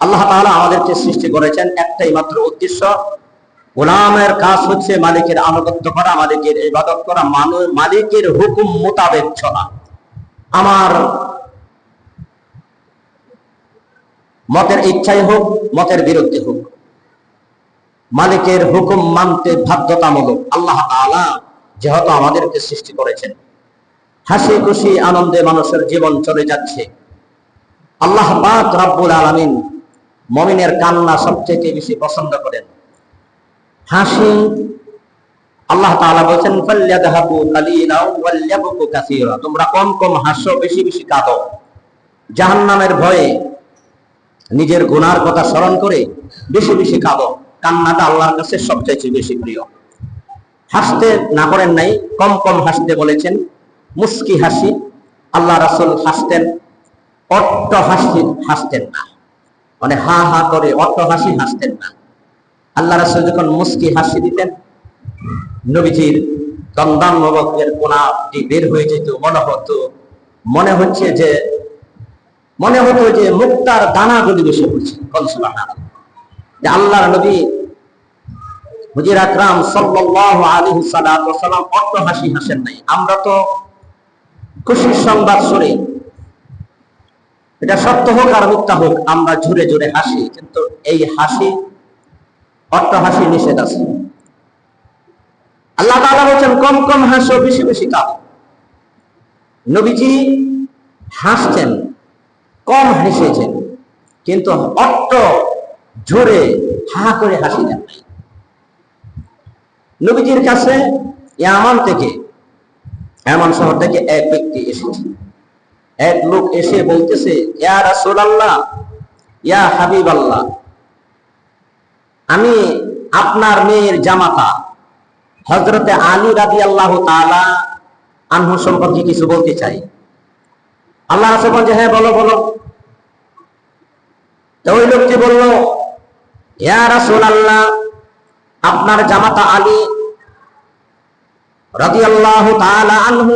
আল্লাহ তাআলা আমাদেরকে সৃষ্টি করেছেন একটাই মাত্র উদ্দেশ্য, গোলামের কাজ হচ্ছে মালিকের আনুগত্য করা, মালিকের ইবাদত করা, মালিকের হুকুম মোতাবেক চলা। আমার মতের ইচ্ছাই হোক, মতের বিরুদ্ধে হোক, মালিকের হুকুম মানতে বাধ্যতামূলক। আল্লাহ তাআলা যেহেতু আমাদেরকে সৃষ্টি করেছেন, হাসি খুশি আনন্দে মানুষের জীবন চলে যাচ্ছে। আল্লাহ পাক রব্বুল আলামিন মুমিনের কান্না সবচেয়ে বেশি পছন্দ করেন, হাসি। আল্লাহ তাআলা বলেছেন ফালইয়াদহাকু কালিলাও ওয়ালইয়াবকু কাসীরা, তোমরা কম কম হাসো, বেশি বেশি কাঁদো। জাহান্নামের ভয়ে নিজের গুনার কথা স্মরণ করে বেশি বেশি কাঁদো। কান্নাটা আল্লাহর কাছে সবচেয়ে বেশি প্রিয়। হাসতে না করেন নাই, কম কম হাসতে বলেছেন, মুস্কি হাসি। আল্লাহ রাসূল হাসতেন, অট্ট হাসি হাসতেন না, মানে হা হা করে অট্ট হাসি হাসতেন না। আল্লাহ রাসূল যখন মুস্কি হাসি দিতেন, নবীজির দন্দান মোবারকের কোণাটি বের হয়ে যেত, মনে হতো যে মুক্তার দানাগুলি বসে পড়ছে। সুবহানাল্লাহ। যে আল্লাহর নবী হুজুর আকরাম সাল্লাল্লাহু আলাইহি ওয়াসাল্লাম অট্ট হাসি হাসেন নাই। আমরা তো খুশির সংবাদ শুনি, এটা সত্য হোক আর মিথ্যা হোক, আমরা জোরে জোরে হাসি, কিন্তু এই হাসি অট্ট হাসি নিষেধ আছে। আল্লাহ তাআলা বলেন কম কম হাসো, বেশি বেশি কাঁদো। নবীজি হাসতেন, কম হেসেছেন, কিন্তু অট্ট জোরে হা করে হাসি দেন নাই। নবীজির কাছে ইয়ামান শহর থেকে এক ব্যক্তি এসেছে। এক লোক এসে বলতেছে, ইয়া রাসূলুল্লাহ, ইয়া হাবিবাল্লাহ, আমি আপনার মেয়ের জামাতা হযরতে আলী রাদিয়াল্লাহু তাআলা আনহু সম্পর্কে কিছু বলতে চাই। আল্লাহ রাসূল বলেন, হ্যাঁ বলো বলো। তো ওই লোকটি বলল, ইয়া রাসূলুল্লাহ, আপনার জামাতা আলী রাদিয়াল্লাহু তাআলা আনহু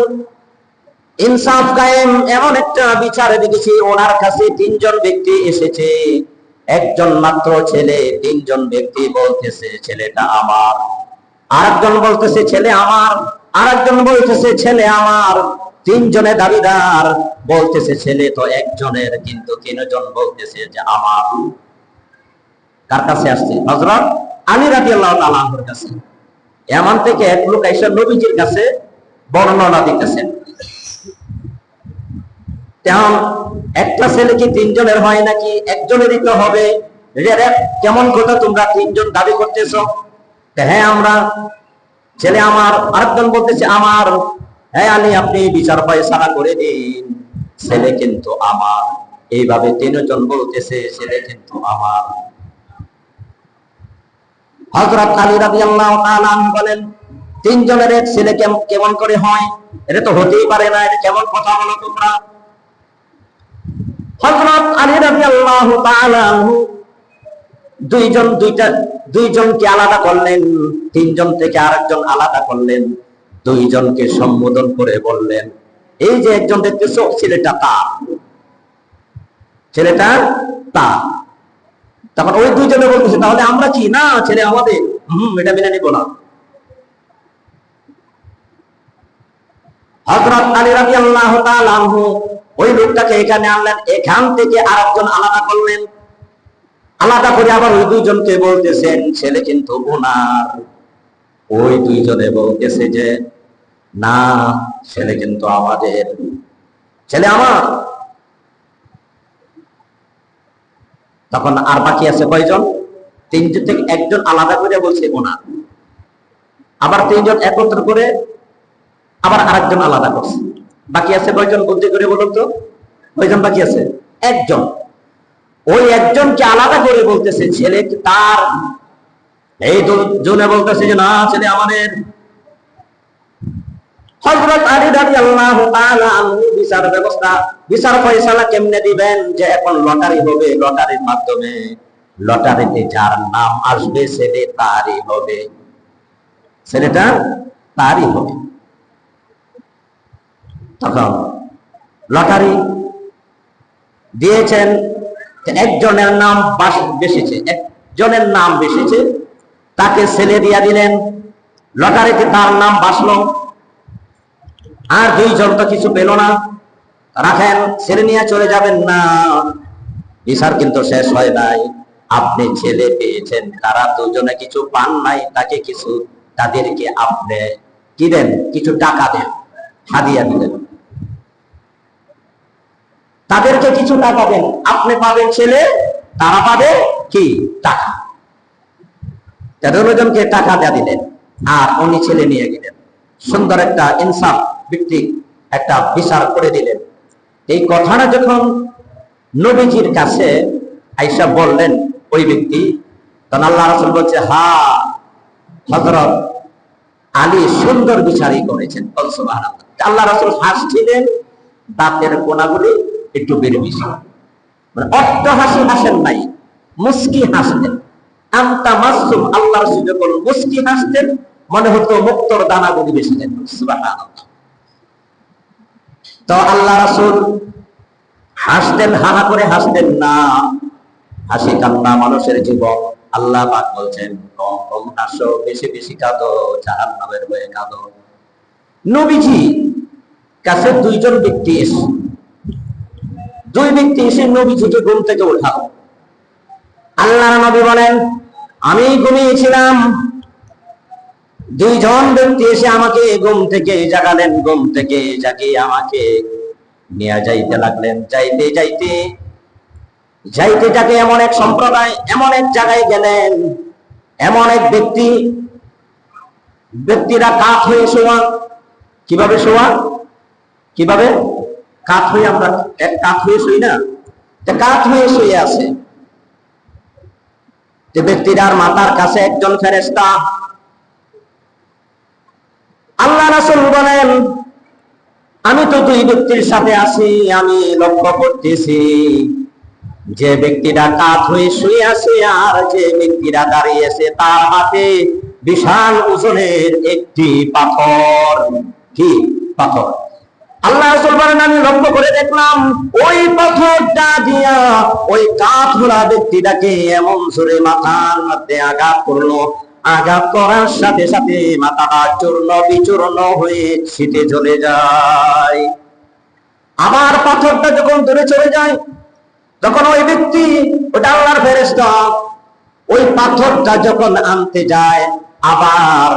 ইনসাফ কায়েম, এমন একটা বিচার দেখেছি, ওনার কাছে তিনজন ব্যক্তি এসেছে, একজন মাত্র ছেলে, তিনজন ব্যক্তি বলতেছে ছেলেটা আমার, আরেকজন বলতেছে ছেলে আমার, আরেকজন বলতেছে ছেলে আমার। তিনজনে দাবিদার, বলতেছে ছেলে তো একজনের, কিন্তু তিনজন বলতেছে যে আমার। কার কাছে আসছে? হযরত আলী রাদিয়াল্লাহু তাআলা আনহুর কাছে। এমন থেকে এক লোক এসে নবীজির কাছে বর্ণনা দিতেছেন। তেমন একটা ছেলে কি তিনজনের হয় নাকি? একজনেরই তো হবে। কেমন কথা, তোমরা তিনজন দাবি করতেছ? হ্যাঁ আমরা, ছেলে আমার। আরেকজন বলতেছে আমার। হ্যাঁ আলী, আপনি বিচার ফয়সালা করে দিন, ছেলে কিন্তু আমার। এইভাবে তিনজন বলতেছে ছেলে কিন্তু আমার। হযরত আলী রাদিয়াল্লাহু তাআলা বলেন, তিনজনের এক ছেলে কেমন করে হয়? এটা তো হতেই পারে না, এটা কেমন কথা বলো তোমরা? হযরত আলী রাদিয়াল্লাহু তাআলা দুইজনকে আলাদা করলেন, তিনজন থেকে আরেকজন আলাদা করলেন, দুইজনকে সম্বোধন করে বললেন, এই যে একজন দেখতেছো, ছেলেটা তা। তখন ওই দুইজনে বলতেছে, তাহলে আমরা কি? না, ছেলে আমাদের। এটা মেনে নিব না। হযরত আলী রাদিয়াল্লাহু তাআলা আনহু ওই লোকটাকে এখানে আনলেন, এখান থেকে আরেকজন আলাদা করলেন, আলাদা করে আবার ওই দুইজনকে বলতেছেন ছেলে কিন্তু ওনার। ওই দুইজনে বলতেছে যে না, ছেলে কিন্তু আমাদের, ছেলে আমার। তখন আর বাকি আছে কয়জন? তিনজন থেকে একজন আলাদা করে বলছে ওনার, আবার তিনজন একত্র করে আবার আরেকজন আলাদা করছে। বাকি আছে কয়জন? বুদ্ধি করে বলুন তো, কয়জন বাকি আছে? একজন। ওই একজনকে আলাদা করে বলতেছে ছেলে তার, এই দুজনে বলতেছে যে না, ছেলে আমাদের। হযরত আলী রাদিয়াল্লাহু তাআলা আনহু বিচার ফয়সালা কেমনে দিবেন? যে এখন লটারি হবে, লটারির মাধ্যমে লটারিতে যার নাম আসবে ছেলে তারই হবে, ছেলেটা তারই হবে। তখন লটারি দিয়েছেন একজনের নাম বেসেছে, একজনের নাম বেসেছে, তাকে ছেলে দিয়া দিলেন, লটারিতে তার নাম বাসলো। আর দুইজন তো কিছু পেল না, রাখেন, ছেলে নিয়ে চলে যাবেন না, বিচার কিন্তু শেষ হয় নাই। আপনি ছেলে পেয়েছেন, তারা দুজনে কিছু পান নাই, তাকে কিছু, তাদেরকে আপনি কি দেন, কিছু টাকা দেন, হাদিয়া দিলেন, তাদেরকে কিছু টাকা দেন, আপনি পাবেন ছেলে, তারা পাবে কি টাকা। দুজনকে টাকা দেয়া দিলেন আর উনি ছেলে নিয়ে গেলেন। সুন্দর একটা ইনসাফ ভিত্তিক একটা বিচার করে দিলেন। এই কথাটা যখন নবীজির কাছে আয়েশা বললেন ওই ব্যক্তি, তখন আল্লাহ রাসূল বলছে, হ্যাঁ হযরত আলী সুন্দর বিচারই করেছেন। সুবহানাল্লাহ। আল্লাহ রাসূল হাসছিলেন, দাঁতের কোনাগুলি একটু বের বেশি, মানে অট্ট হাসি হাসেন নাই, মুস্কি হাসতেন। আনতা মাসুম, আল্লাহ রাসূল যখন মুস্কি হাসতেন মনে হতো মুক্তর দানাগুলি বেশি যেত। সুবহানাল্লাহ। তো আল্লাহ রাসূল হাসতেন, হাহা করে হাসতেন না, হাসি কান্না মানুষের জীবন। আল্লাহ পাক বলছেন, কম কম হাসো, বেশি বেশি কাঁদো, জাহান্নামের ভয়ে কাঁদো। নবীজি কাছে দুইজন ব্যক্তি এসে, দুই ব্যক্তি এসে নবীজিকে ঘুম থেকে উঠালো। আল্লাহ নবী বলেন, আমি ঘুমিয়েছিলাম, দুইজন ব্যক্তি এসে আমাকে ঘুম থেকে জাগালেন, ঘুম থেকে জাগিয়ে আমাকে নিয়ে যাইতে লাগলেন। যাইতে যাইতে যাইতে যাকে এমন এক সম্প্রদায়, এমন এক জায়গায় গেলেন, এমন এক ব্যক্তিরা কাত হয়ে শোয়া। কিভাবে শোয়া? কিভাবে কাত হয়ে? আমরা এক কাত হয়ে শুই না, কাত হয়ে শুয়ে আছে। যে ব্যক্তিটার মাথার কাছে একজন ফেরেশতা। আল্লাহ রাসূল বলেন, আমি তো দুই ব্যক্তির সাথে আছি, আমি লক্ষ্য করতেছি যে ব্যক্তিটা কাত হয়ে শুয়ে আছে আর যে ব্যক্তিটা দাঁড়িয়ে আছে তার হাতে বিশাল ওজনের একটি পাথর। কি পাথর? আল্লাহ রাসূল বলেন, আমি লক্ষ্য করে দেখলাম ওই পাথরটা দিয়া ওই কাত হওয়া ব্যক্তিটাকে এমন জোরে মাথার মধ্যে আঘাত করলো, আঘাত করার সাথে সাথে মাথাটা চূর্ণ বিচূর্ণ হয়ে ছিটে চলে যায়। আবার পাথরটা যখন দূরে চলে যায়, তখন ওই ব্যক্তি, ওটা আল্লাহর ফেরেশতা, ওই পাথরটা যখন আনতে যায়, আবার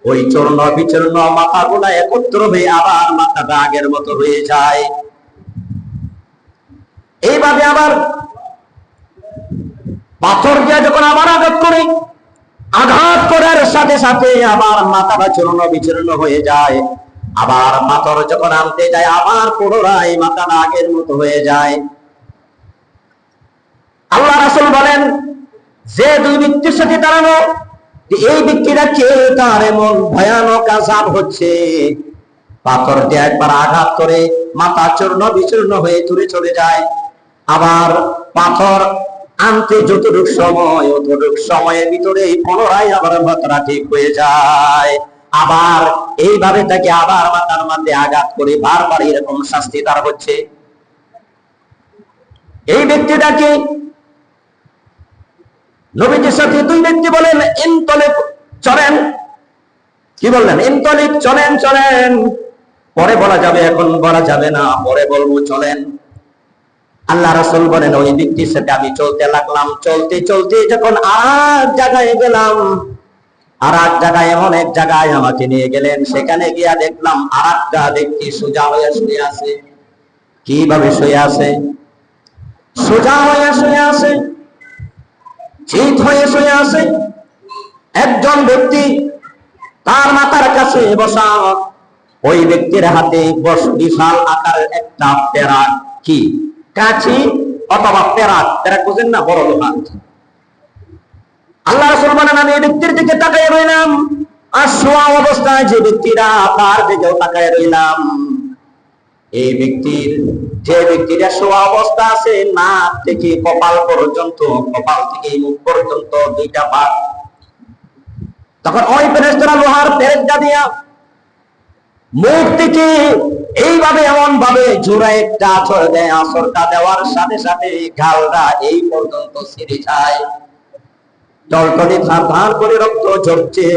ওই চূর্ণ বিচূর্ণ মাথাগুলা একত্র হয়ে আবার মাথাটা আগের মতো হয়ে যায়। এইভাবে আবার পাথর দিয়ে যখন আবার আঘাত করে, আঘাত করার সাথে সাথে আবার মাথাটা চূর্ণ বিচূর্ণ হয়ে যায়। আবার পাথর যখন আনতে যায়, আবার পুনরায় মাথাটা আগের মতো হয়ে যায়। আল্লাহ রাসূল বলেন, যে দুই ব্যক্তির সাথে দাঁড়ানো, এই ব্যক্তিরা কে, তার এমন ভয়ানক আযাব হচ্ছে, পাথর দিয়ে একবার আঘাত করে মাথা চূর্ণ বিচূর্ণ হয়ে দূরে চলে যায়। আবার পাথর আনতে যতটুক সময়, অতটুক সময়ের ভিতরে পুনরায় আবার মাথাটা ঠিক হয়ে যায়। আবার এইভাবে তাকে আবার মাথার মধ্যে আঘাত করে বারবার এরকম শাস্তি তার হচ্ছে। এই ব্যক্তিটাকে নবীজির সাথে দুই ব্যক্তি বলেন, ইনতলিক, চলেন। কি বললেন? ইনতলিক, চলেন চলেন। পরে বলা যাবে, এখন বলা যাবে না, পরে বলবো, চলেন। আল্লাহ রাসূল বলেন, ওই ব্যক্তির সাথে আমি চলতে লাগলাম। চলতে চলতে যখন আর জায়গায় গেলাম, আর এক জায়গায়, এমন এক জায়গায় আমাকে নিয়ে গেলেন, সেখানে গিয়া দেখলাম আর একটা ব্যক্তি সোজা হয়ে শুয়ে আছে। কিভাবে শুয়ে আছে? সোজা হয়ে শুয়ে আছে, চিত হয়ে শুয়ে আছে। একজন ব্যক্তি তার মাথার কাছে বসা, ওই ব্যক্তির হাতে বিশাল আকারের একটা পেরাক। কি? কাঁচি অথবা পেরাক। পেরাক বুঝেন না? বড় লোহা। আল্লাহ রাসূল বলেন, আমি এই ব্যক্তির দিকে তাকিয়ে রইলাম, আর শোয়া অবস্থায় যে ব্যক্তিরা, তার দিকেও তাকিয়ে রইলাম। এই ব্যক্তির, যে ব্যক্তিটা শোয়া অবস্থা আছে, নাক থেকে কপাল পর্যন্ত, কপাল থেকে মুখ পর্যন্ত দুইটা ভাগ। তখন ওই ফেরেশতারা লোহার পেরেকটা দিয়া মুখ থেকে এইভাবে এমন ভাবে জোড়া একটা আছড় দেয়, আছড়টা দেওয়ার সাথে সাথে গালটা এই পর্যন্ত ছিঁড়ে যায়, টলটলে ধার করে রক্ত ঝরছে।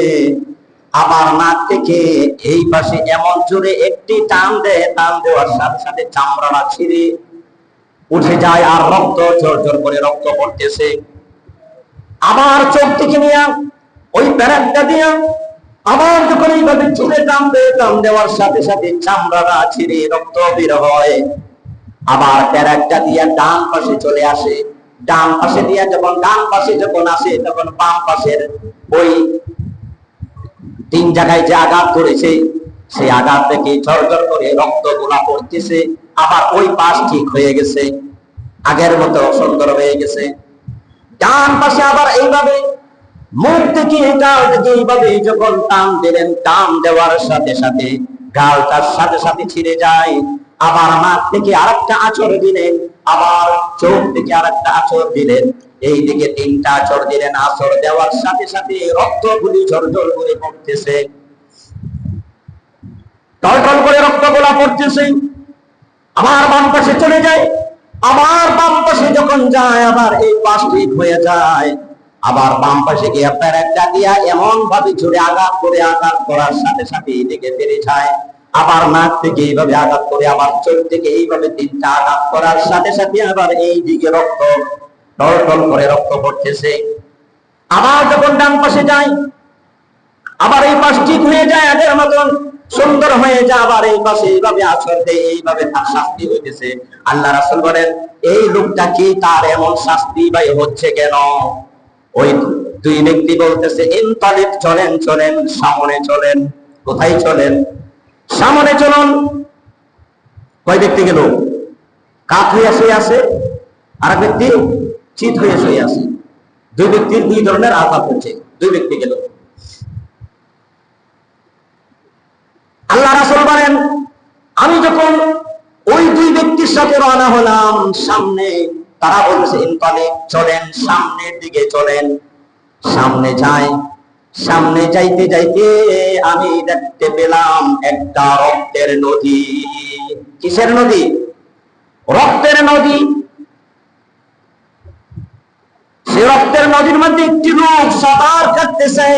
আবার নাক থেকে এই পাশে এমন জোরে একটি টান দেয়, টান দেওয়ার সাথে সাথে চামড়াটা ছিঁড়ে উঠে যায় আর রক্ত ঝরঝর করে রক্ত পড়তেছে। আবার চোখ থেকে নিয়ে ওই প্যারাকটা দিয়া আবার যখন এইভাবে চুলে টান দেয়, টান দেওয়ার সাথে সাথে চামড়াটা ছিঁড়ে রক্ত বের হয়। আবার প্যারাকটা দিয়া ডান পাশে চলে আসে, ডান পাশে দিয়া যখন ডান পাশে যখন আসে তখন বাম পাশের ওই 3 জায়গায় যে আঘাত করেছে সেই আঘাত থেকে ঝরঝর করে রক্ত গুলা পড়তেছে। আবার ওই পাশ ঠিক হয়ে গেছে, আগের মতো সুন্দর হয়ে গেছে। ডান পাশে আবার এইভাবে মুখ থেকে গাল থেকে এইভাবে যখন টান দিলেন, টান দেওয়ার সাথে সাথে গালটার সাথে সাথে ছিঁড়ে যায়। আবার নাক থেকে আরেকটা আঁচড় দিলেন, আবার চোখ থেকে আরেকটা আঁচড় দিলেন, এই দিকে 3টা আঁচড় দিলেন। আঁচড় দেওয়ার সাথে সাথে রক্তগুলি ঝরঝর করে পড়তেছে, টলটল করে রক্তগুলা পড়তেছে। আবার বাম পাশে চলে যায়, আবার বাম পাশে যখন যায় আবার এই পাশ ঠিক হয়ে যায়। আবার বাম পাশে গিয়ে প্যারাকটা দিয়া এমন ভাবে জোরে আঘাত করে, আঘাত করার সাথে সাথে এইদিকে বেড়ে যায়। আবার নাক থেকে এইভাবে আঘাত করে, আবার চোখ থেকে এইভাবে 3টা আঘাত করার সাথে সাথে আবার এই দিকে রক্ত টলটল করে রক্ত পড়তেছে। আবার যখন ডান পাশে যায় আবার এই পাশ ঠিক হয়ে যায়, আগের মতন সুন্দর হয়ে যায়। আবার এই পাশে এইভাবে আছড় দেয়, এইভাবে তার শাস্তি হইতেছে। আল্লাহ রাসূল বলেন, এই লোকটা কি, তার এমন শাস্তি ভাই হচ্ছে কেন? ওই 2 ব্যক্তি বলতেছে, ইনতালিক, চলেন চলেন, সামনে চলেন। কোথায় চলেন? সামনে চলুন। কয় ব্যক্তি গেল? কাত হয়ে শুয়ে আছে, আর এক ব্যক্তি চিত হয়ে শুয়ে আছে। 2 ব্যক্তির 2 ধরনের আঘাত হচ্ছে। 2 ব্যক্তি গেল। আল্লাহ রাসূল বলেন, আমি যখন ওই 2 ব্যক্তির সাথে রওনা হলাম সামনে, তারা বলছে ইনতালিক, চলেন, সামনের দিকে চলেন। সামনে যাই, সামনে যাইতে যাইতে আমি দেখতে পেলাম একটা রক্তের নদী। কিসের নদী? রক্তের নদী। সে রক্তের নদীর মধ্যে একটি লোক সাঁতার কাটতেছে,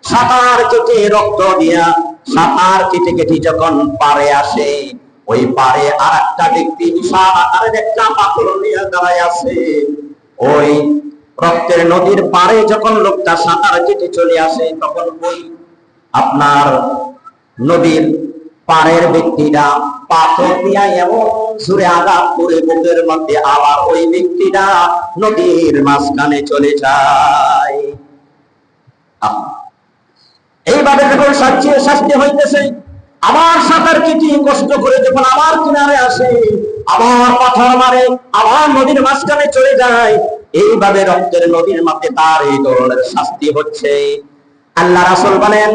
সাঁতার কেটে রক্ত দিয়া সাঁতার কেটে কেটে যখন পারে আসে, ওই পারে আর একটা ব্যক্তি বিশাল আকারের একটা পাথর নিয়ে দাঁড়ায় আছে। ওই রক্তের নদীর পারে যখন লোকটা সাঁতার কেটে চলে আসে, তখন ওই আপনার নদীর পারের ব্যক্তিটা পাথর দিয়া এমন জোরে আঘাত করে বুকের মধ্যে, আবার ওই ব্যক্তিটা নদীর মাঝখানে চলে যায়। এইভাবে যখন শাস্তি হইতেছে, আবার সাঁতার কেটে কষ্ট করে যখন আবার কিনারে আসে, আবার পাথর মারে, আবার নদীর মাঝখানে চলে যায়। এইভাবে রক্তের নদীর মধ্যে তার এই ধরনের শাস্তি হচ্ছে। আল্লাহ রাসূল বলেন,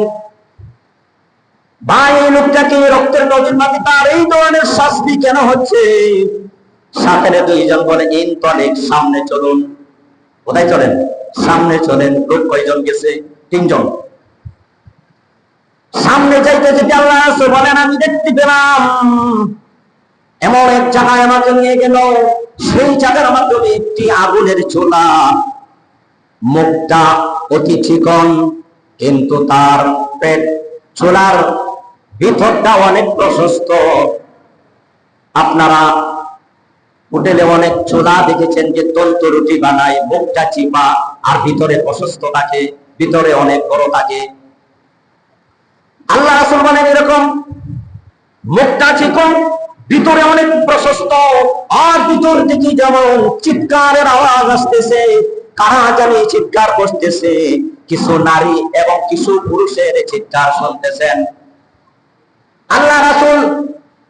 ভাই, এই লোকটাকে রক্তের নদীর মধ্যে তার এই ধরনের শাস্তি কেন হচ্ছে? সাথে 2 জন বলে, ইনতালিক, সামনে চলুন। কোথায় চলেন? সামনে চলেন। লোক কয়জন গেছে? 3 জন। সামনে যাইতে যেতে আল্লাহ রাসূল বলেন, আমি দেখতে পেলাম এমন এক জায়গায় আমাকে নিয়ে গেল। সেই জায়গার মাধ্যমে একটি আগুনের চুলা, মুখটা অতি চিকন, কিন্তু তার পেট, চুলার ভিতরটা অনেক প্রশস্ত। আপনারা হোটেলে অনেক চুলা দেখেছেন যে তন্তু রুটি বানায়, মুখটা চিপা আর ভিতরে প্রশস্ত থাকে, ভিতরে অনেক বড় থাকে। আল্লাহ রাসূল বলেন, এরকম মুখটা চিকন, ভিতরে অনেক প্রশস্ত, আর ভিতর থেকে যেমন চিৎকারের আওয়াজ আসতেছে। কারা জানি চিৎকার করতেছে, কিছু নারী এবং কিছু পুরুষের চিৎকার শুনতেছেন। আল্লাহ রাসূল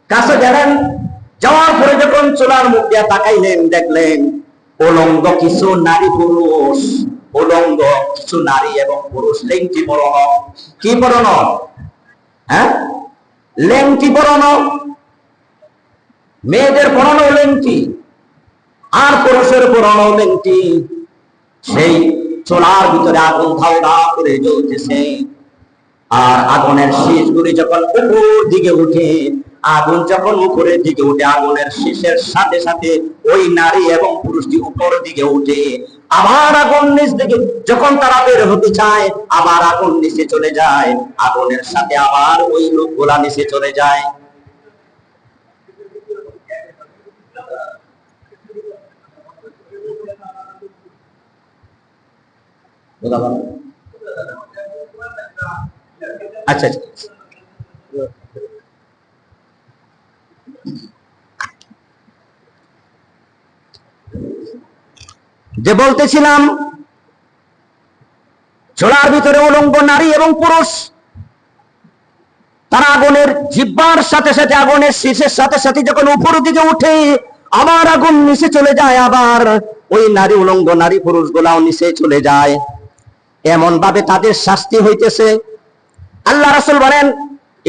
কাছে গেলেন, যাওয়ার পরে যখন চুলার মুখ দিয়ে তাকাইলেন, দেখলেন উলঙ্গ কিছু নারী পুরুষ, উলঙ্গ কিছু নারী এবং পুরুষ, লেংটি পরানো। কি পরানো? হ্যাঁ, লেংটি পরানো। মেয়েদের পরানো লেংটি আর পুরুষের পরানো লেংটি। সেই চুলার ভিতরে আগুন ধাও ধাও করে জ্বলতেছে। আর আগুনের শীষগুলি যখন উপর দিকে উঠে, আগুন যখন উপরের দিকে উঠে, আগুনের শীষের সাথে সাথে ওই নারী এবং পুরুষটি উপর দিকে উঠে, আবার আগুন নিচ দিকে যখন তারা বের হতে চায়, আবার আগুন নিচে চলে যায়, আগুনের সাথে আবার ওই লোকগুলা নিচে চলে যায়। আচ্ছা, যে বলতেছিলাম চোলার ভিতরে উলঙ্গ নারী এবং পুরুষ, তারা আগুনের জিহ্বার সাথে সাথে, আগুনের শীষের সাথে সাথে যখন উপর দিকে উঠে, আবার আগুন নিচে চলে যায়, আবার ওই নারী উলঙ্গ নারী পুরুষ গুলাও নিচে চলে যায়। এমন ভাবে তাদের শাস্তি হইতেছে। আল্লাহ রাসূল বলেন,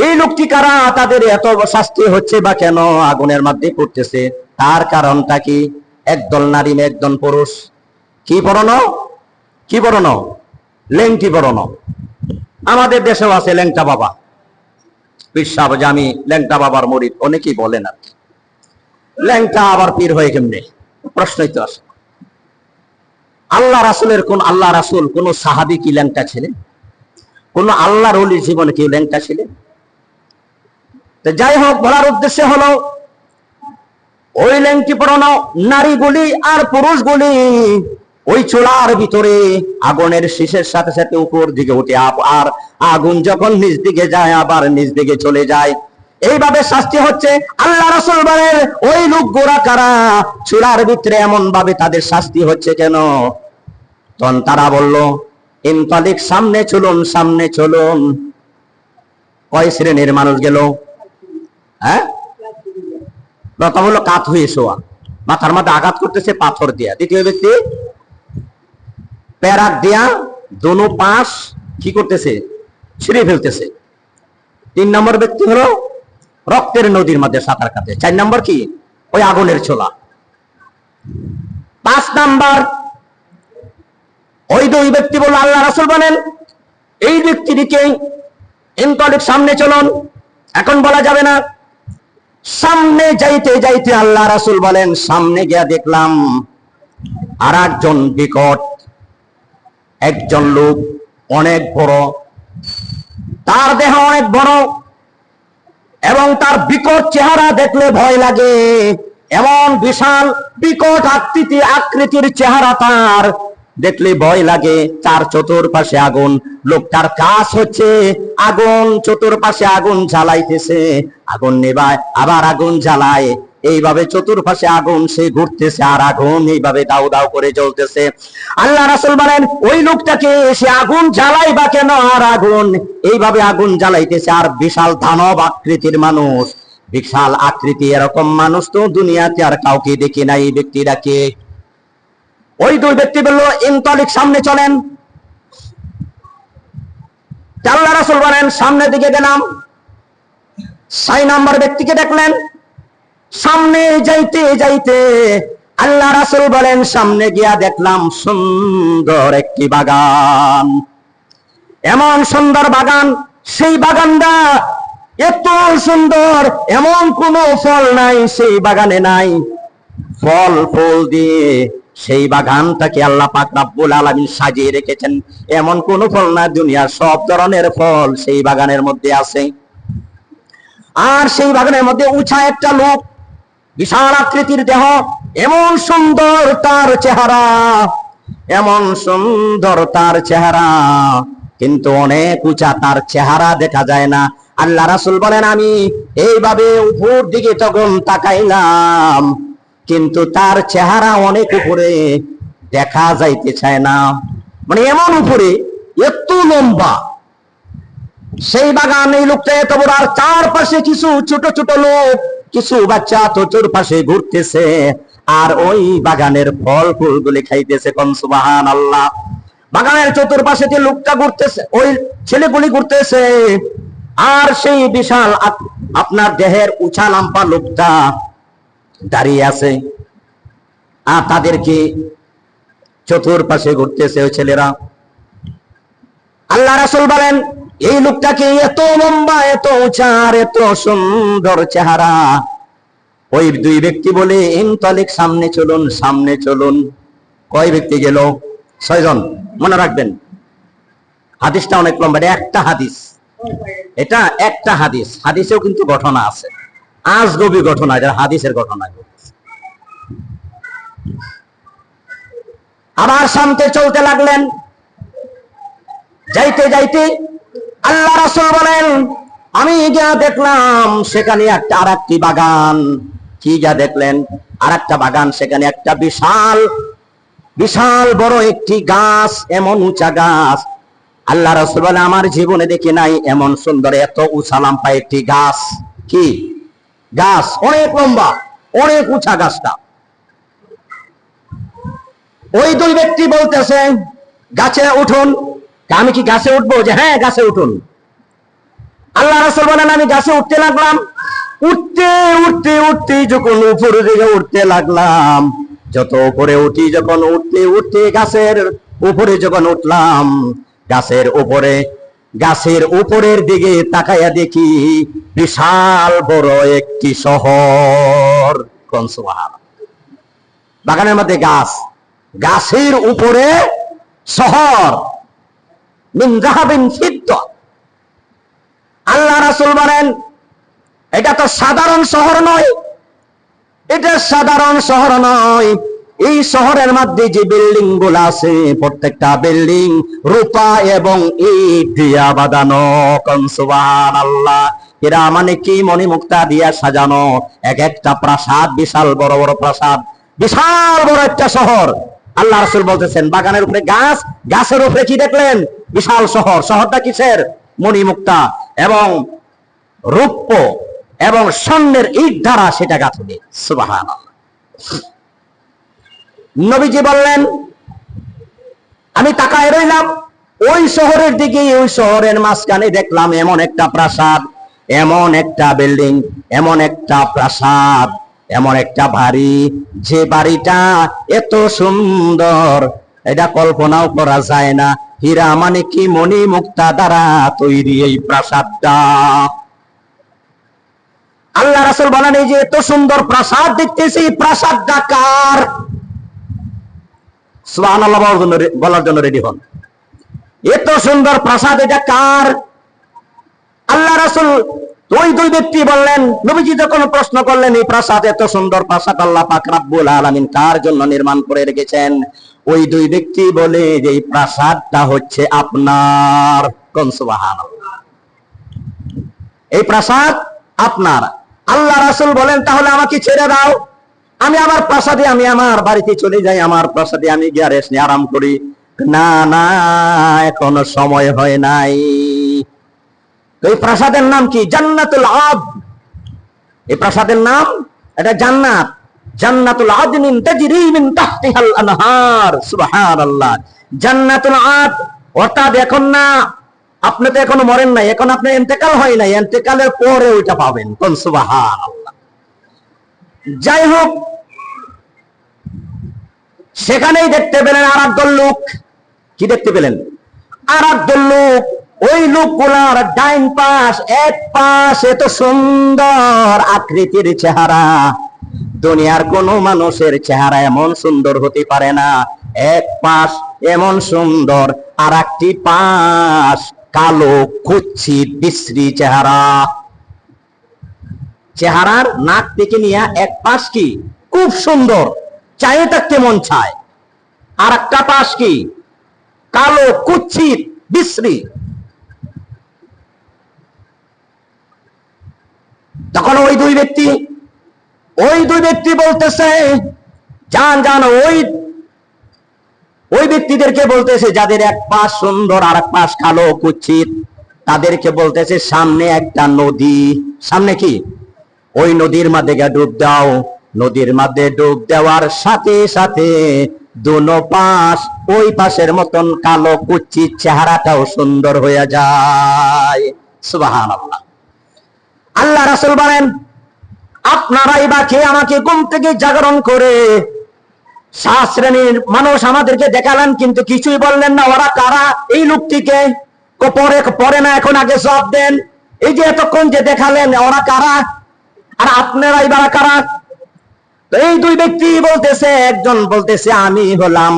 এই লোকটি কারা, তাদের এত শাস্তি হচ্ছে বা কেন, আগুনের মধ্যে পড়তেছে, তার কারণটা কি? একদল নারী একদল পুরুষ কি বর্ণ? কি বর্ণ? লেংটি বর্ণ। আমাদের দেশেও আছে লেংটা বাবা, পীর সাহেব, যে আমি লেংটা বাবার মুরিদ, অনেকেই বলেন আর কি। লেংটা আবার পীর হয়ে কেমনে? প্রশ্নই তো আসে। আল্লাহ রাসূলের আল্লাহ রাসূল কোন সাহাবী কি লেংটা ছিলেন? কোন আল্লাহর ওলির জীবনে কি লেংটা ছিলেন? তো যাই হোক, বলার উদ্দেশ্য হলো ওই লেংটি পরানো নারীগুলি আর পুরুষগুলি ওই চুলার ভিতরে আগুনের শীষের সাথে সাথে উপর দিকে উঠে, আর আগুন যখন নিচ দিকে যায় আবার নিচ দিকে চলে যায়। এইভাবে শাস্তি হচ্ছে। আল্লাহ রাসূল বলেন, ওই লোকগুলা কারা, চুলার ভিতরে এমন ভাবে তাদের শাস্তি হচ্ছে কেন? তখন তারা বলল, ইনতালিক, সামনে চলুন, সামনে চলুন। কয় শ্রেণীর মানুষ গেল? হ্যাঁ, প্রথম হলো কাত হয়ে শোয়া, মাথার মধ্যে আঘাত করতেছে পাথর দিয়া। দ্বিতীয় ব্যক্তি প্যারাক দিয়া দোনো পাশ কি করতেছে? ছিঁড়ে ফেলতেছে। 3 নম্বর ব্যক্তি হলো রক্তের নদীর মধ্যে সাঁতার কাটে। 4 নম্বর কি? ওই আগুনের ছোলা। 5 নাম্বার ওই 2 ব্যক্তি বলল, আল্লাহ রাসূল বলেন, এই ব্যক্তিটিকে ইনতালিক, সামনে চলুন। এখন বলা যাবে না। সামনে যাইতে যাইতে আল্লাহ রাসূল বলেন, সামনে গিয়া দেখলাম আর একজন বিকট একজন লোক, অনেক বড়, তার দেহ অনেক বড় এবং তার বিকট চেহারা দেখলে ভয় লাগে। এমন বিশাল বিকট আকৃতির চেহারা, তার দেখলে ভয় লাগে। তার চতুর্পাশে আগুন। লোকটার কাজ হচ্ছে আগুন, চতুর্পাশে আগুন জ্বালাইতেছে, আগুন নেবায় আবার আগুন জ্বালায়, এইভাবে চতুর্পাশে আগুন সে ঘুরতেছে, আর আগুন এইভাবে দাউ দাউ করে জ্বলতেছে। আল্লাহ রাসূল বলেন, ওই লোকটাকে সে আগুন জ্বালাই বা কেন, আর আগুন এইভাবে আগুন জ্বালাইতেছে। আর বিশাল দানব আকৃতির মানুষ, বিশাল আকৃতি, এরকম মানুষ তো দুনিয়াতে আর কাউকে দেখি নাই। এই ব্যক্তিটাকে, ওই 2 ব্যক্তি বলল, ইনতালিক, সামনে চলেন। আল্লাহ রাসূল বলেন, সামনের দিকে গেলাম। 6 নম্বর ব্যক্তিকে দেখলেন। সামনে যাইতে যাইতে আল্লাহ রাসূল বলেন, সামনে গিয়া দেখলাম সুন্দর একটি বাগান। এমন সুন্দর বাগান, সেই বাগানটা এত সুন্দর, এমন কোন ফল নাই সেই বাগানে নাই। ফল ফুল দিয়ে সেই বাগানটাকে আল্লাহ পাক রব্বুল আলামিন সাজিয়ে রেখেছেন। এমন কোন ফল না, দুনিয়ার সব ধরনের ফল সেই বাগানের মধ্যে আছে। আর সেই বাগানের মধ্যে উঁচা একটা লোক, বিশাল আকৃতির দেহ, এমন সুন্দর তার চেহারা, এমন সুন্দর তার চেহারা, কিন্তু অনেক উঁচা, তার চেহারা দেখা যায় না। আল্লাহ রাসূল বলেন, আমি এইভাবে উপর দিকে তখন তাকাইলাম, কিন্তু তার চেহারা অনেক উপরে, দেখা যাইতে চায় না। মানে এমন উপরে, এত লম্বা সেই বাগান, এই লোকটা এত বড়, আর চারপাশে কিছু ছোট ছোট লোক, কিছু বাচ্চা চতুর্পাশে ঘুরতেছে, আর ওই বাগানের ফল ফুলগুলি খাইতেছে। কোন সুবহানাল্লাহ। বাগানের চতুর্পাশে যে লোকটা ঘুরতেছে, ওই ছেলেগুলি ঘুরতেছে, আর সেই বিশাল আপনার দেহের উঁচা লম্বা লোকটা দাঁড়িয়ে আছে, আর তাদেরকে চতুর্পাশে ঘুরতেছে ওই ছেলেরা। আল্লাহ রাসূল বলেন, এই লোকটাকে এত লম্বা, এত উঁচা, এত সুন্দর চেহারা। ওই দুই ব্যক্তি বলে ইনতালিক, সামনে চলুন, সামনে চলুন। কয় ব্যক্তি গেল? 6 জন। মনে রাখবেন, হাদিসটা অনেক লম্বা, একটা হাদিস, এটা একটা হাদিস। হাদিসেও কিন্তু ঘটনা আছে, আজগবি ঘটনা, এটা হাদিসের ঘটনা। আবার সামনে চলতে লাগলেন। যাইতে যাইতে আল্লাহ রাসূল বলেন, আমি গিয়া দেখলাম সেখানে একটা আরেকটি বাগান। কি যা দেখলেন? আরেকটা বাগান, সেখানে একটা বিশাল বিশাল বড় একটি গাছ, এমন উঁচা গাছ। আল্লাহ রাসূল বলে, আমার জীবনে দেখি নাই এমন সুন্দর, এত উঁচা লম্বা একটি গাছ। কি গাছ? অনেক লম্বা, অনেক উঁচা গাছটা। ওই দুই ব্যক্তি বলতেছে, গাছে উঠুন। আমি কি গাছে উঠবো? যে হ্যাঁ, গাছে উঠুন। আল্লাহ রাসূল বলেন, আমি গাছে উঠতে লাগলাম। উঠতে উঠতে উঠতে যখন উপরের দিকে উঠতে লাগলাম, যত উপরে উঠি, যখন উঠতে উঠতে গাছের উপরে যখন উঠলাম, গাছের উপরের দিকে তাকাইয়া দেখি বিশাল বড় একটি শহর। কোন সুবহানাল্লাহ! বাগানের মধ্যে গাছ, গাছের উপরে শহর। মিন যাহাবিন ফিদ্দা। আল্লাহ রাসূল বলেন, এটা তো সাধারণ শহর নয়, এটা সাধারণ শহর নয়। এই শহরের মধ্যে যে বিল্ডিং গুলো আছে, প্রত্যেকটা বিল্ডিং রূপা এবং ইট দিয়া বাঁধানো। কোন সুবহানাল্লাহ! এরা মানে কি মণিমুক্তা দিয়া সাজানো, এক একটা প্রাসাদ, বিশাল বড় বড় প্রাসাদ, বিশাল বড় একটা শহর। আল্লাহ রাসূল বলতেছেন, বাগানের উপরে গাছ, গাছের উপরে কি দেখলেন? বিশাল শহর। শহরটা কিসের? মণিমুক্তা এবং রূপ্য এবং স্বর্ণের ইট দ্বারা সেটা গাঁথুনি। সুবহানাল্লাহ! নবীজি বললেন, আমি তাকায় রইলাম ওই শহরের দিকে। ওই শহরের মাঝখানে দেখলাম এমন একটা প্রাসাদ, এমন একটা বিল্ডিং, এমন একটা প্রাসাদ, এমন একটা বাড়ি, যে বাড়িটা এত সুন্দর এটা কল্পনাও করা যায় না। হীরা মানে কি মণিমুক্তা দ্বারা তৈরি এই প্রাসাদটা। আল্লাহ রাসূল বলেন, এই যে এত সুন্দর প্রাসাদ দেখতেছি, প্রাসাদটা কার? সুবহানাল্লাহ বলার জন্য রেডি হন। এত সুন্দর প্রাসাদ, এটা কার? আল্লাহ রাসূল ওই দুই ব্যক্তি বললেন, নবীজি যখন প্রশ্ন করলেন, এই প্রাসাদ, এত সুন্দর প্রাসাদ আল্লাহ পাক রব্বুল আলামিন কার জন্য নির্মাণ করে রেখেছেন? ওই দুই ব্যক্তি বলে যে এই প্রাসাদটা হচ্ছে আপনার। কোন সুবহানাল্লাহ! এই প্রাসাদ আপনার। আল্লাহ রাসূল বলেন, তাহলে আমাকে ছেড়ে দাও, আমি আমার প্রাসাদে, আমি আমার বাড়িতে চলে যাই, আমার প্রাসাদে আমি গিয়ে রেস্ট নিয়ে আরাম করি। না না, এখনো সময় হয় নাই। এই প্রাসাদের নাম কি? জান্নাতুল আদ। এই প্রাসাদের নাম, এটা জান্নাত, জান্নাতুল আদনিন তাজরি মিন তাহতিহাল আনহার। সুবহানাল্লাহ! জান্নাতুল আদ অর্থাৎ এখন না, আপনি তো এখনো মরেন নাই, এখন আপনার ইন্তেকাল হয় নাই, ইন্তেকালের পরে ওইটা পাবেন। কোন সুবহানাল্লাহ! যাই হোক, সেখানেই দেখতে পেলেন আর একদল লোক। কি দেখতে পেলেন? আর একদল লোক। ওই লোকগুলার ডাইন পাশ, এক পাশ এত সুন্দর আকৃতির চেহারা, দুনিয়ার কোন মানুষের চেহারা এমন সুন্দর হতে পারে না। এক পাশ এমন সুন্দর, আর একটি পাশ কালো, কুৎসিত, বিশ্রী চেহারা। চেহারার নাক থেকে নিয়ে এক পাশ কি খুব সুন্দর, চায়ে থাকতে মন চায়, আর একটা পাশ কি কালো, কুৎসিত, বিশ্রী। তখন ওই দুই ব্যক্তি বলতেছে, জান জান, ওই ব্যক্তিদেরকে বলতেছে যাদের এক পাশ সুন্দর আর এক পাশ কালো, কুৎসিত, তাদেরকে বলতেছে, সামনে একটা নদী, সামনে কি ওই নদীর মধ্যে ডুব দাও। নদীর মধ্যে ডুব দেওয়ার সাথে সাথে দুনো পাশ ওই পাশের মতন কালো, কুৎসিত চেহারাটাও সুন্দর হয়ে যায়। সুবহানাল্লাহ! আল্লাহ রাসূল বলেন, আপনারাই বা কে আমাকে ঘুম থেকে জাগরণ করে 7 শ্রেণীর মানুষ আমাদেরকে দেখালেন, কিন্তু কিছুই বললেন না ওরা কারা, এই লোকটিকে। পরে পরে না, এখন আগে জবাব দেন। এই যে এতক্ষণ যে দেখালেন ওরা কারা আর আপনারাই বা কারা? তো এই দুই ব্যক্তি বলতেছে, একজন বলতেছে আমি হলাম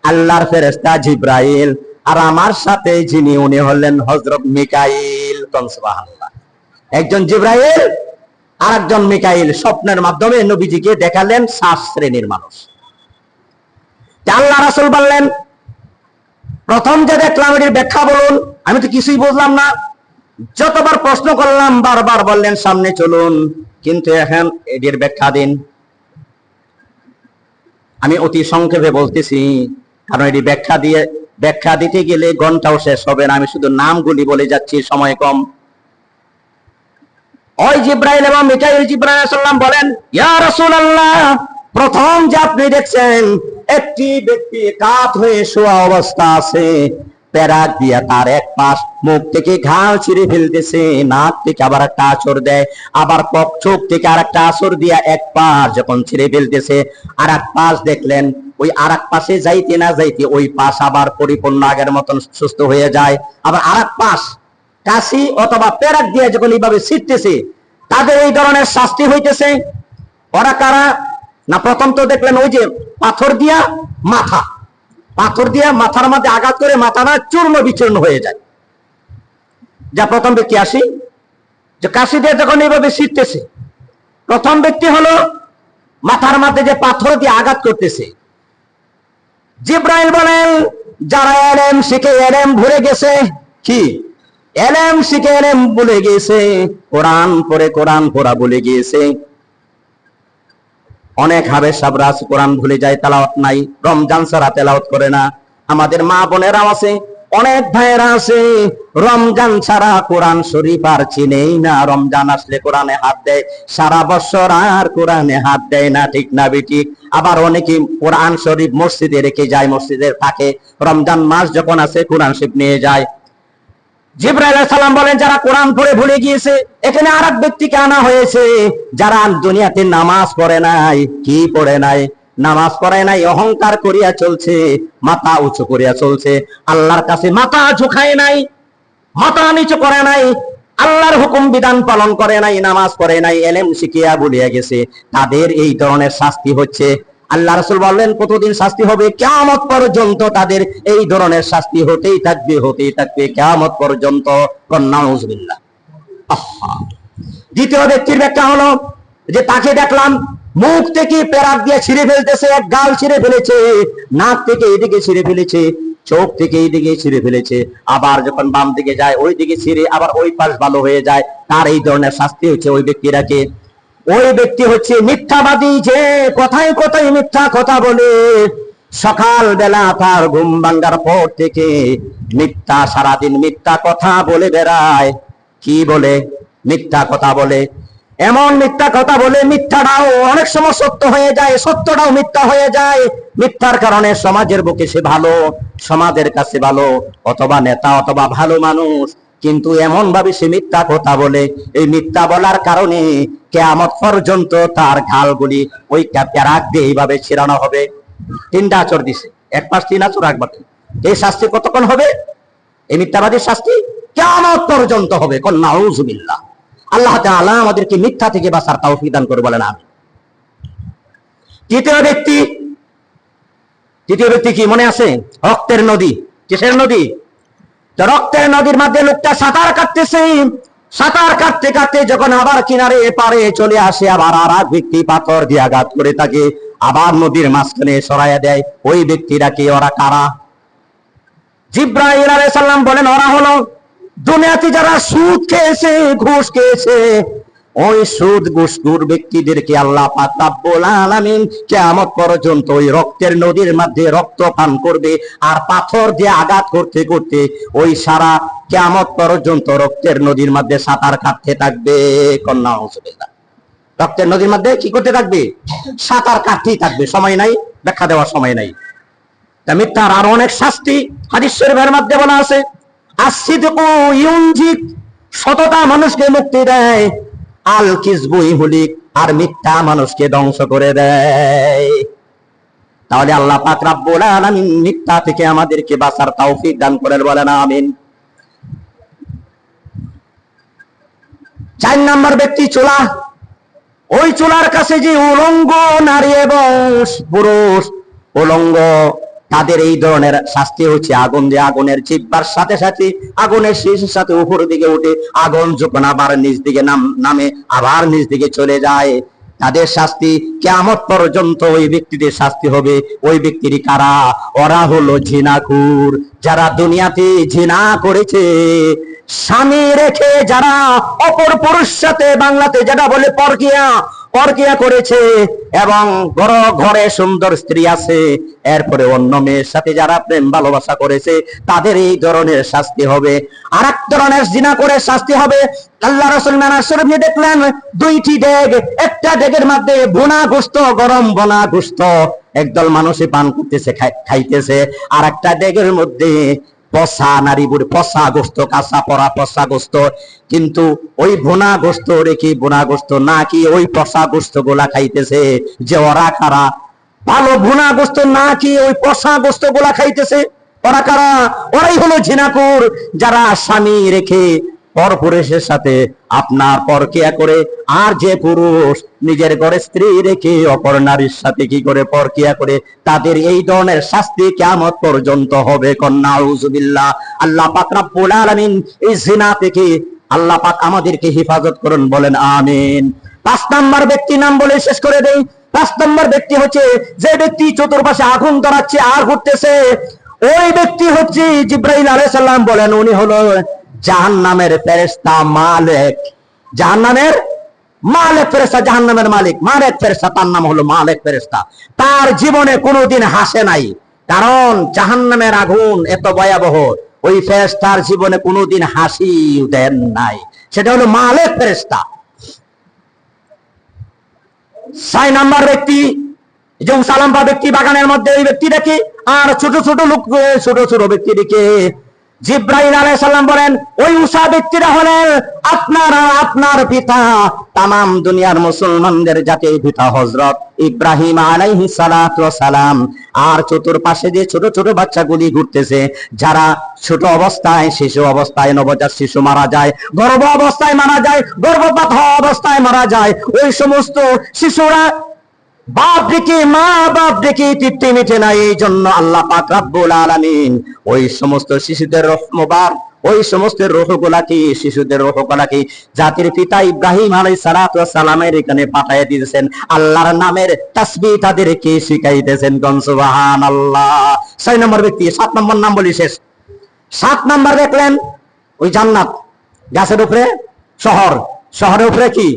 আল্লাহর ফেরেশতা জিব্রাইল, আর আমার সাথে যিনি উনি হলেন হযরত মিকাইল। সুবহানাল্লাহ। একজন জিব্রাইল আর একজন মিকাইল স্বপ্নের মাধ্যমে নবীজিকে দেখালেন 7 শ্রেণীর মানুষ। আল্লাহ রাসূল বললেন, প্রথম যে দেখলাম এর ব্যাখ্যা বলুন। আমি তো কিছুই বুঝলাম না, যতবার প্রশ্ন করলাম বারবার বললেন সামনে চলুন, কিন্তু এখন এর ব্যাখ্যা দিন। আমি অতি সংক্ষেপে বলতেছি, কারণ এটি ব্যাখ্যা দিতে গেলে ঘন্টাও শেষ হবে না। আমি শুধু নামগুলি বলে যাচ্ছি, সময় কম। ওই জিব্রাইল এবং মিকাইল, জিব্রাইল আলাইহিস সালাম বলেন, ইয়া রাসূলুল্লাহ, প্রথম যে আপনি দেখছেন একটি ব্যক্তি কাত হয়ে শোয়া অবস্থা আছে, পেরাক দিয়া তার এক পাশ মুখ থেকে ঘাল ছিঁড়ে ফেলতেছে, নাক থেকে আবার একটা আঁচড় দেয়, আবার চোখ থেকে আর একটা আঁচড় দিয়া এক পাশ যখন ছিঁড়ে ফেলতেছে, আর এক পাশ দেখলেন ওই আর এক পাশে যাইতে না যাইতে ওই পাশ আবার পরিপূর্ণ আগের মতন সুস্থ হয়ে যায়। আবার আর এক পাশ কাশি অথবা পেরাক দিয়ে যখন এইভাবে ছিঁড়তেছে, তাদের এই ধরনের শাস্তি হইতেছে। ওরা কারা না? প্রথম তো দেখলেন ওই যে পাথর দিয়া মাথার মধ্যে আঘাত করে মাথাটা চূর্ণ বিচূর্ণ হয়ে যায়। যা প্রথম ব্যক্তি আসি, যে কাশি দিয়ে যখন এইভাবে ছিঁড়তেছে, প্রথম ব্যক্তি হলো মাথার মধ্যে যে পাথর দিয়ে আঘাত করতেছে। জিব্রাইল বলেন, যারা এলেম শিখে এলেম ভুলে গেছে, কি এলেম শিখে এলেম ভুলে গেছে, কোরআন পড়ে কোরআন পড়া ভুলে গিয়েছে। অনেক হাবেস সাবরা আছে কোরআন ভুলে যায়, তেলাওয়াত নাই, রমজান ছাড়া তেলাওয়াত করে না। আমাদের মা বোনেরাও আছে, অনেক ভাইয়েরা আছে রমজান ছাড়া কোরআন শরীফ আর চিনেই না, রমজান আসলে কোরআনে হাত দেয়, সারা বছর আর কোরআনে হাত দেয় না। ঠিক না বেঠিক? আবার অনেকে কোরআন শরীফ মসজিদে রেখে যায়, মসজিদে থাকে, রমজান মাস যখন আসে কোরআন শরীফ নিয়ে যায়। জিবরাইল আলাইহিস সালাম বলেন, যারা কোরআন পড়ে ভুলে গিয়েছে। এখানে আরেক ব্যক্তিকে আনা হয়েছে, যারা দুনিয়াতে নামাজ পড়ে নাই। কি পড়ে নাই? নামাজ পড়ে নাই, অহংকার করিয়া চলছে, মাথা উঁচু করিয়া চলছে, আল্লাহর কাছে মাথা ঝুঁকায় নাই, মাথা নিচু করে নাই, আল্লাহর হুকুম বিধান পালন করে নাই, নামাজ পড়ে নাই, এলেম শিখিয়া ভুলিয়া গেছে। তাদের এই ধরনের শাস্তি হচ্ছে। আল্লাহ রাসূল বললেন, কতদিন শাস্তি হবে? কিয়ামত পর্যন্ত তাদের এই ধরনের শাস্তি হতেই থাকবে কিয়ামত পর্যন্ত। নাউযুবিল্লাহ। দ্বিতীয় ব্যক্তির ব্যাখ্যা হলো যে তাকে দেখলাম মুখ থেকে পেরাক দিয়ে ছিঁড়ে ফেলতেছে, এক গাল ছিঁড়ে ফেলেছে, নাক থেকে এদিকে ছিঁড়ে ফেলেছে, চোখ থেকে এইদিকে ছিঁড়ে ফেলেছে, আবার যখন বাম দিকে যায় ওই দিকে ছিঁড়ে আবার ওই পাশ ভালো হয়ে যায়। তার এই ধরনের শাস্তি হচ্ছে। ওই ব্যক্তি হচ্ছে মিথ্যাবাদী, যে কথায় কথায় মিথ্যা কথা বলে, সকাল বেলা তার ঘুম ভাঙ্গার পর থেকে মিথ্যা, সারাদিন মিথ্যা কথা বলে বেড়ায়। কি বলে? মিথ্যা কথা বলে। এমন মিথ্যা কথা বলে মিথ্যাটাও অনেক সময় সত্য হয়ে যায়, সত্যটাও মিথ্যা হয়ে যায়। মিথ্যার কারণে সমাজের বুকে সে ভালো, সমাজের কাছে ভালো, অথবা নেতা অথবা ভালো মানুষ, কিন্তু এমন ভাবে সে মিথ্যা কথা বলে, এই মিথ্যা বলার কারণে কিয়ামত পর্যন্ত তার গালগুলি ওই পেরাক দিয়ে এইভাবে ছিড়ানো হবে। 3টা আঁচড় দিছে, এক পাশ 3 আঁচড় রাখবা। এই শাস্তি কতক্ষণ হবে? এই মিথ্যাবাদীর শাস্তি কিয়ামত পর্যন্ত হবে। নাউযুবিল্লাহ। আল্লাহ তাআলা আমাদেরকে মিথ্যা থেকে বাঁচার তৌফিক দান করে, বলেন আমিন। তৃতীয় ব্যক্তি কি মনে আছে? রক্তের নদী। কিসের নদী? রক্তের নদীর মধ্যে লোকটা সাঁতার কাটতেছে, সাঁতার কাটতে কাটতে যখন আবার কিনারে পারে চলে আসে, আবার আর এক ব্যক্তি পাথর দিয়ে আঘাত করে তাকে আবার নদীর মাঝখানে সরাইয়া দেয়। ওই ব্যক্তিরা কি? ওরা কারা? জিবরাইল আলাইহিস সালাম বলেন, ওরা হলো দুনিয়াতে যারা সুদ খেয়েছে, ঘুষ খেয়েছে, ওই সুদ ঘুষখোর ব্যক্তিদেরকে আল্লাহ পাক রব্বুল আলামিন কিয়ামত পর্যন্ত ওই রক্তের নদীর মধ্যে রক্ত পান করবে, আর পাথর দিয়ে আঘাত করতে করতে ওই সারা কিয়ামত পর্যন্ত রক্তের নদীর মধ্যে সাঁতার কাটতে থাকবে। নাউযুবিল্লাহ। রক্তের নদীর মধ্যে কি করতে থাকবে? সাঁতার কাটতেই থাকবে। সময় নাই, ব্যাখ্যা দেওয়ার সময় নাই। তা মিথ্যার আরো অনেক শাস্তি হাদিস শরীফের মধ্যে বলা আছে। আসিদকু ইউনজিক, সততা মানুষকে মুক্তি দেয়, আল কিযবু ইহলিক, আর মিথ্যা মানুষকে ধ্বংস করে দেয়। তাহলে আল্লাহ পাক রব্বুল আলামিন মিথ্যা থেকে আমাদেরকে বাঁচার তৌফিক দান করেন, বলেন আমিন। 4 নম্বর ব্যক্তি চুলা। ওই চুলার কাছে যে উলঙ্গ নারী এবং পুরুষ উলঙ্গ, তাদের এই ধরনের শাস্তি হচ্ছে আগুন দিয়ে, আগুনের জিহ্বার সাথে সাথে আগুনের শীষের সাথে উপর দিকে উঠে আগুন যখন আবার নিচ দিকে নামে আবার নিচ দিকে চলে যায়, তাদের শাস্তি কিয়ামত পর্যন্ত ওই ব্যক্তিদের শাস্তি হবে। ওই ব্যক্তির কারা? ওরা হলো জিনাকুর, যারা দুনিয়াতে জিনা করেছে, স্বামী রেখে যারা অপর পুরুষের সাথে, বাংলাতে যেটা বলে পরকিয়া, পরকিয়া করেছে, এবং ঘরে সুন্দর স্ত্রী আছে, এরপরে অন্য মেয়ের সাথে যারা প্রেম ভালোবাসা করেছে, তাদের এই ধরনের শাস্তি হবে। আর এক ধরনের জিনা করে শাস্তি হবে। আল্লাহ রাসূল মেরাজ শরীফে দেখলেন 2টি ডেগ, একটা ডেগের মধ্যে ভুনা গোশত, গরম ভুনা গোশত একদল মানুষে পান করতেছে, খাইতেছে, আর একটা ডেগের মধ্যে পচা নারী বুড়ি, পচা গোশত, কাঁচা পড়া পচা গোশত। কিন্তু ওই ভুনা গোশত রেখে ভুনা গোশত নাকি ওই পচা গোশত গুলা খাইতেছে, যে ওরা কারা? ভালো ভুনা গোশত নাকি ওই পচা গোশত গুলা খাইতেছে, ওরা কারা? ওরাই হলো জিনাকুর, যারা স্বামী রেখে পরপুরুষের সাথে আপনার পরকিয়া করে, আর যে পুরুষ নিজের ঘরে স্ত্রী রেখে অপর নারীর সাথে কি করে পরকিয়া করে, তাদের এই ধরনের শাস্তি কিয়ামত পর্যন্ত হবে। নাউযুবিল্লাহ। আল্লাহ পাক রব্বুল আলামিন এই জিনা থেকে আল্লাহ পাক আমাদেরকে হেফাজত করুন, বলেন আমিন। 5 নম্বর ব্যক্তি নাম বলে শেষ করে দেই। 5 নম্বর ব্যক্তি হচ্ছে যে ব্যক্তি চতুর্পাশে আগুন ধরাচ্ছে আর ঘুরতেছে। ওই ব্যক্তি হচ্ছে জিবরাইল আলাইহিস সালাম বলেন উনি হলো জাহান্নামের ফেরেশতা মালিক। জাহান্নামের মালিক ফেরেশতা, জাহান্নামের মালিক মালিক ফেরেশতা, তার নাম হলো মালিক ফেরেশতা। তার জীবনে কোনোদিন হাসে নাই, কারণ জাহান্নামের আগুন এত ভয়াবহ। ওই ফেরেশতার জীবনে কোনোদিন হাসি দেন নাই, সেটা হলো মালিক ফেরেশতা। 6 নম্বর ব্যক্তি যে সালাম্পা ব্যক্তি, বাগানের মধ্যে ওই ব্যক্তি দেখি আর ছোট ছোট লোক, ছোট ছোট ব্যক্তি দেখে জিবরাইল আলাইহিস সালাম বলেন ওই উসা ব্যক্তিরা হলেন আপনার পিতা, তামাম দুনিয়ার মুসলমানদের জাতির পিতা হযরত ইব্রাহিম আলাইহিস সালাতু ওয়াস সালাম। আর চতুর্পাশে যে ছোট ছোট বাচ্চাগুলি ঘুরতেছে, যারা ছোট অবস্থায়, শিশু অবস্থায়, নবজাত শিশু মারা যায়, গর্ভ অবস্থায় মারা যায়, গর্ভপাত হওয়া অবস্থায় মারা যায়, ওই সমস্ত শিশুরা বাপ ডেকে, মা বাপ ডেকে তৃপ্তি মিটে না। এই জন্য আল্লাহ পাক রব্বুল আলামিন ওই সমস্ত শিশুদের রহমবার, ওই সমস্ত রূহগুলাকে, শিশুদের রূহগুলাকে জাতির পিতা ইব্রাহিম আলাইহিস সালাতু ওয়াস সালামের এখানে পাঠিয়ে দিয়েছেন, আল্লাহর নামের তাসবিহ তাদেরকে শিখাইতেছেন। কোন সুবহানাল্লাহ। 6 নম্বর ব্যক্তি। 7 নম্বর নাম বলি শেষ। 7 নম্বর দেখলেন ওই জান্নাত, গাছের উপরে শহর, শহরের উপরে কি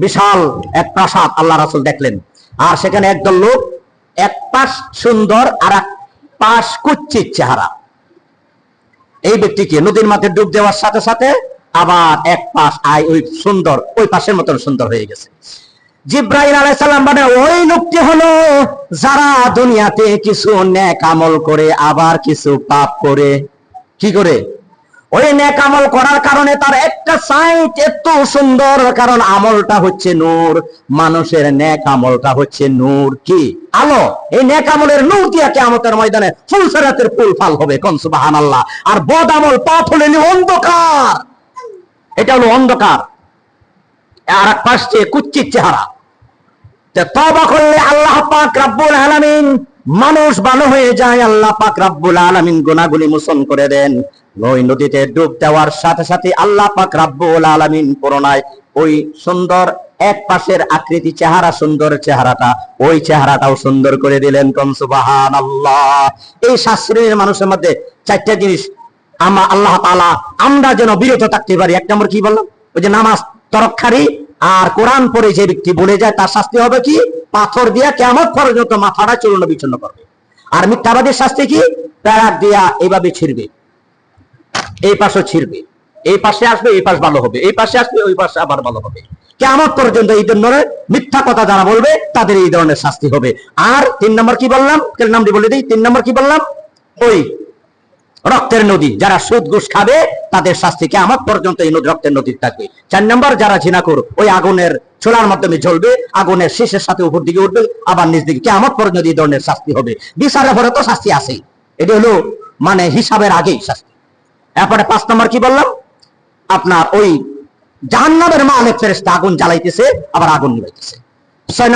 বিশাল এক প্রাসাদ আল্লাহ রাসূল দেখলেন। আর সেখানে একদল লোক, এক পাশ সুন্দর আর এক পাশ কুচ্ছিত চেহারা। এই ব্যক্তিকে নদীর মাঝে ডুব দেওয়ার সাথে সাথে আবার এক পাশ ওই সুন্দর, ওই পাশের মতন সুন্দর হয়ে গেছে। জিবরাইল আলাইহিস সালাম বলেন ওই লোকটি হলো যারা দুনিয়াতে কিছু নেক আমল করে আবার কিছু পাপ করে। কি করে? ওই নেক আমল করার কারণে তার একটা সাইট এত সুন্দর, কারণ আমলটা হচ্ছে নূর। মানুষের নেক আমলটা হচ্ছে নূর, কি আলো। এই নেক আমলের নূর দিয়া কিয়ামতের ময়দানে ফুলসরাতের ফুল ফাল হবে। কোন সুবহানাল্লাহ। আর বদ আমল, পাপ হলো অন্ধকার, এটা হলো অন্ধকার। আর এক পাশে কুচ্ছিত চেহারা। তওবা করলে আল্লাহ পাক রব্বুল আলামিন মানুষ ভালো হয়ে যায়, আল্লাহ পাক রব্বুল আলামিন গুনাহগুলি মোচন করে দেন। ওই নদীতে ডুব দেওয়ার সাথে সাথে আল্লাহ পাক রব্বুল আলামিন পুরনায় ওই সুন্দর এক পাশের আকৃতি চেহারা, সুন্দর চেহারাটা, ওই চেহারাটাও সুন্দর করে দিলেন। কোন সুবহানাল্লাহ। এই শাস্ত্রের মানুষের মধ্যে 4টা জিনিস আল্লাহ তাআলা আমরা যেন বিরত থাকতে পারি। 1 নম্বর কি বললাম? ওই যে নামাজ তরক্ষারি আর কোরআন পড়ে যে ব্যক্তি বলে যায় তার শাস্তি হবে কি? পাথর দিয়া কিয়ামত পর্যন্ত মাথাটা চূর্ণ বিচূর্ণ করবে। আর মিথ্যাবাদীর শাস্তি কি? প্যারাক দিয়া এইভাবে ছিড়বে, এই পাশও ছিড়বে, এই পাশে আসবে, এই পাশ ভালো হবে, এই পাশে আসবে, ওই পাশে আবার ভালো হবে। কিয়ামত পর্যন্ত এই ধরনের মিথ্যা কথা যারা বলবে তাদের এই ধরনের শাস্তি হবে। আর 3 নম্বর কি বললাম? নামটি বলে দিই। 3 নম্বর কি বললাম? ওই রক্তের নদী, যারা সুদ ঘুষ খাবে তাদের শাস্তি কিয়ামত পর্যন্ত এই রক্তের নদী থাকবে। 4 নম্বর যারা জিনাকুর, ওই আগুনের চুলার মাধ্যমে জ্বলবে, আগুনের শীষের সাথে উপর দিকে উঠবে, আবার নিচ দিকে, কিয়ামত পর্যন্ত এই ধরনের শাস্তি হবে। বিচারের পরে তো শাস্তি আছেই, এটি হলো মানে হিসাবের আগেই শাস্তি। এরপরে 5 নম্বর কি বললাম? আপনার ওই জাহান্নামের মালিক ফেরেশতা আগুন জ্বালাইতেছে, আবার আগুন নিবাইতেছে। 6